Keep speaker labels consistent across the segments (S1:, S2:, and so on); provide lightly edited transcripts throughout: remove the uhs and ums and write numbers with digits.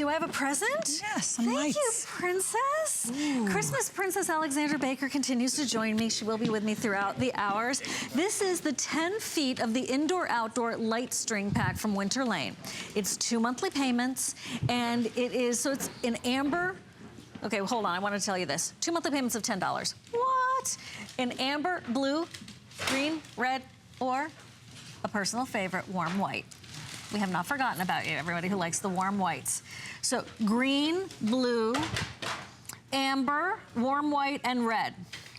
S1: Do I have a present?
S2: Yes, some
S1: lights. Thank you, Princess.
S2: Ooh.
S1: Christmas Princess Alexandra Baker continues to join me. She will be with me throughout the hours. This is the 10 feet of the indoor-outdoor light string pack from Winter Lane. It's 2 monthly payments, and it is, so it's in amber. Okay, well, hold on, I want to tell you this. 2 monthly payments of $10. What? In amber, blue, green, red, or a personal favorite, warm white. We have not forgotten about you, everybody who likes the warm whites. So green, blue, amber, warm white, and red.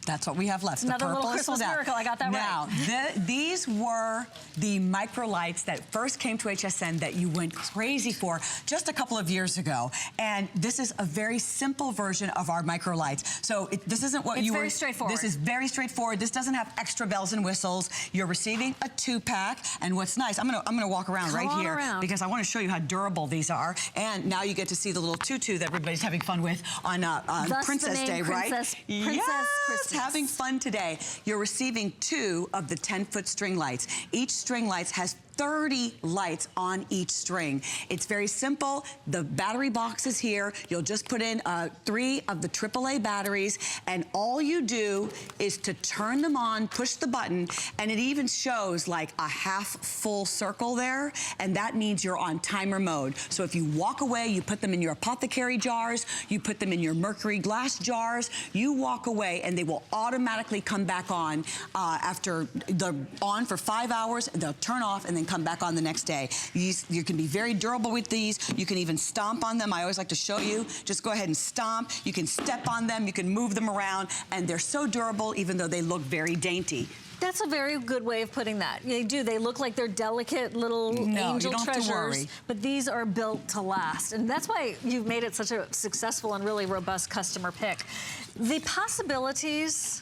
S2: That's what we have left.
S1: Another little Christmas miracle. I got that
S2: right. Now, these were the micro lights that first came to HSN that you went crazy for just a couple of years ago. And this is a very simple version of our micro lights. So this isn't what you were...
S1: It's very straightforward.
S2: This is very straightforward. This doesn't have extra bells and whistles. You're receiving a 2-pack. And what's nice, I'm gonna walk around right here because I want to show you how durable these are. And now you get to see the little tutu that everybody's having fun with on Princess Day, right?
S1: Princess Christmas.
S2: Having fun today. You're receiving 2 of the 10-foot string lights. Each string light has 30 lights on each string. It's very simple. The battery box is here. You'll just put in 3 of the AAA batteries, and all you do is to turn them on, push the button, and it even shows like a half full circle there, and that means you're on timer mode. So if you walk away, you put them in your apothecary jars, you put them in your mercury glass jars, you walk away and they will automatically come back on after they're on for 5 hours, they'll turn off and then come back on the next day. You can be very durable with these. You can even stomp on them. I always like to show you. Just go ahead and stomp. You can step on them. You can move them around. And they're so durable even though they look very dainty.
S1: That's a very good way of putting that. They do. They look like they're delicate little angel treasures, but these are built to last. And that's why you've made it such a successful and really robust customer pick. The possibilities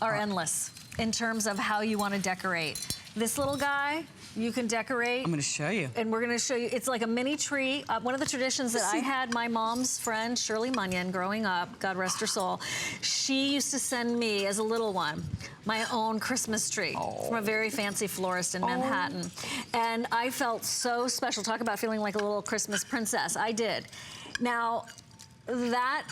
S1: are endless in terms of how you want to decorate. This little guy, you can decorate.
S2: I'm going to show you.
S1: And we're going to show you. It's like a mini tree. One of the traditions that I had, my mom's friend, Shirley Munyon, growing up, God rest her soul, she used to send me, as a little one, my own Christmas tree from a very fancy florist in Manhattan. And I felt so special. Talk about feeling like a little Christmas princess. I did. Now, that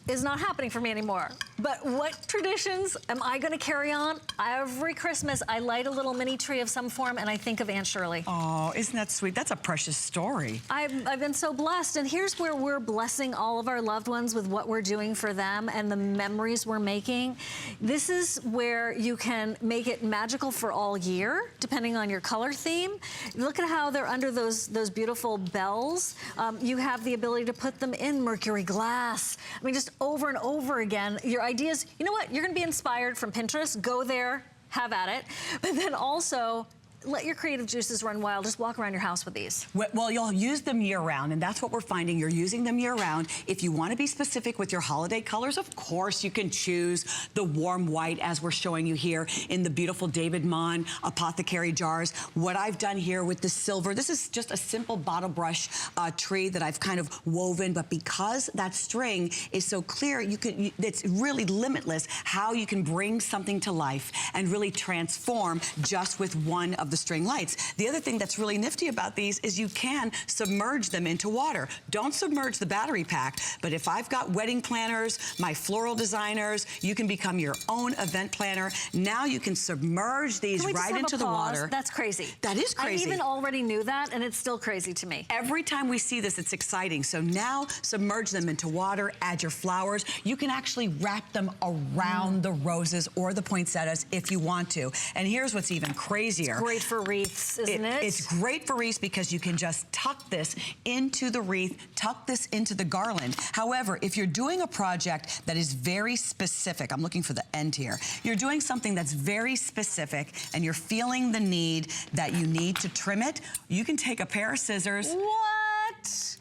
S1: is not happening for me anymore. But what traditions am I gonna carry on? Every Christmas, I light a little mini tree of some form and I think of Aunt Shirley.
S2: Oh, isn't that sweet? That's a precious story.
S1: I've been so blessed, and here's where we're blessing all of our loved ones with what we're doing for them and the memories we're making. This is where you can make it magical for all year, depending on your color theme. Look at how they're under those beautiful bells. You have the ability to put them in mercury glass. I mean, just over and over again. Your ideas, you know what? You're gonna be inspired from Pinterest. Go there, have at it. But then also, let your creative juices run wild. Just walk around your house with these.
S2: Well, you'll use them year-round, and that's what we're finding. You're using them year-round. If you want to be specific with your holiday colors, of course, you can choose the warm white, as we're showing you here in the beautiful David Mon apothecary jars. What I've done here with the silver, this is just a simple bottle brush tree that I've kind of woven, but because that string is so clear, it's really limitless how you can bring something to life and really transform just with one of the string lights. The other thing that's really nifty about these is you can submerge them into water. Don't submerge the battery pack, but if I've got wedding planners, my floral designers, you can become your own event planner. Now you can submerge these right into the water.
S1: That's crazy.
S2: That is crazy.
S1: I even already knew that, and it's still crazy to me.
S2: Every time we see this, it's exciting. So now submerge them into water, add your flowers. You can actually wrap them around the roses or the poinsettias if you want to. And here's what's even crazier.
S1: It's great for wreaths, isn't it?
S2: It's great for wreaths because you can just tuck this into the wreath, tuck this into the garland. However, if you're doing a project that is very specific, I'm looking for the end here, you're doing something that's very specific and you're feeling the need that you need to trim it, you can take a pair of scissors.
S1: What?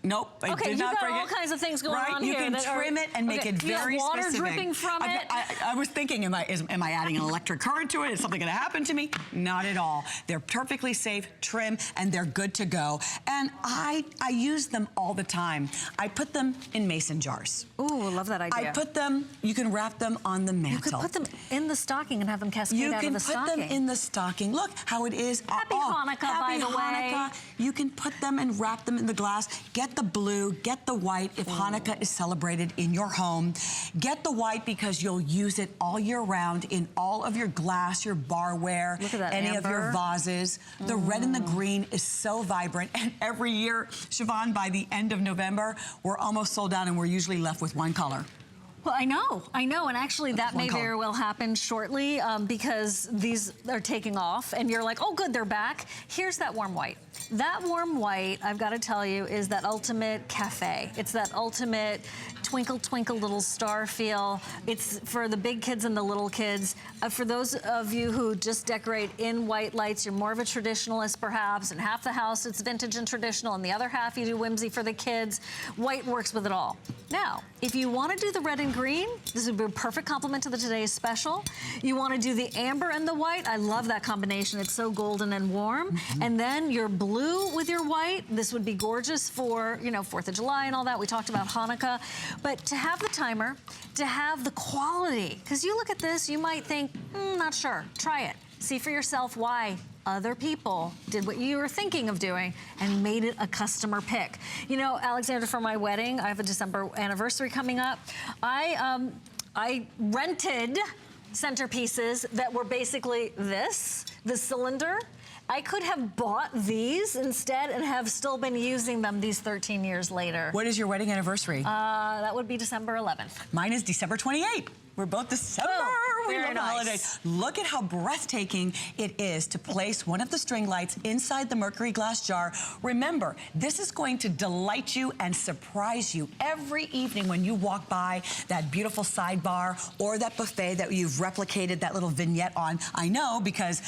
S2: Nope, I
S1: okay,
S2: did not bring it.
S1: all kinds of things going on
S2: you
S1: here.
S2: You can trim it and make it very
S1: water
S2: specific.
S1: dripping from it.
S2: I was thinking, am I adding an electric current to it? Is something going to happen to me? Not at all. They're perfectly safe, trim, and they're good to go. And I use them all the time. I put them in mason jars.
S1: Ooh, I love that idea.
S2: I put them, you can wrap them on the mantle.
S1: You could put them in the stocking and have them cascade out of the stocking.
S2: You can put them in the stocking. Look how it is.
S1: Happy Hanukkah, by the way.
S2: You can put them and wrap them in the glass. Get the blue, get the white if Hanukkah is celebrated in your home. Get the white because you'll use it all year round in all of your glass, your barware,
S1: look at that,
S2: any
S1: amber.
S2: of your vases. The red and the green is so vibrant. And every year, Siobhan, by the end of November, we're almost sold out and we're usually left with one color.
S1: Well, I know, and actually that may very well happen shortly because these are taking off and you're like, oh good, they're back. Here's that warm white. That warm white, I've got to tell you, is that ultimate cafe. It's that ultimate twinkle, twinkle little star feel. It's for the big kids and the little kids. For those of you who just decorate in white lights, you're more of a traditionalist perhaps, and half the house it's vintage and traditional, and the other half you do whimsy for the kids. White works with it all. Now, if you want to do the red and green, this would be a perfect complement to the today's special. You want to do the amber and the white. I love that combination. It's so golden and warm. And then your blue with your white. This would be gorgeous for, you know, 4th of July and all that. We talked about Hanukkah. But to have the timer, to have the quality, because you look at this, you might think, not sure. Try it. See for yourself why other people did what you were thinking of doing and made it a customer pick. You know, Alexander, for my wedding, I have a December anniversary coming up. I rented centerpieces that were basically the cylinder. I could have bought these instead and have still been using them these 13 years later.
S2: What is your wedding anniversary?
S1: That would be December 11th.
S2: Mine is December 28th. We're both December. We love the holidays. Look at how breathtaking it is to place one of the string lights inside the mercury glass jar. Remember, this is going to delight you and surprise you every evening when you walk by that beautiful sidebar or that buffet that you've replicated that little vignette on. I know because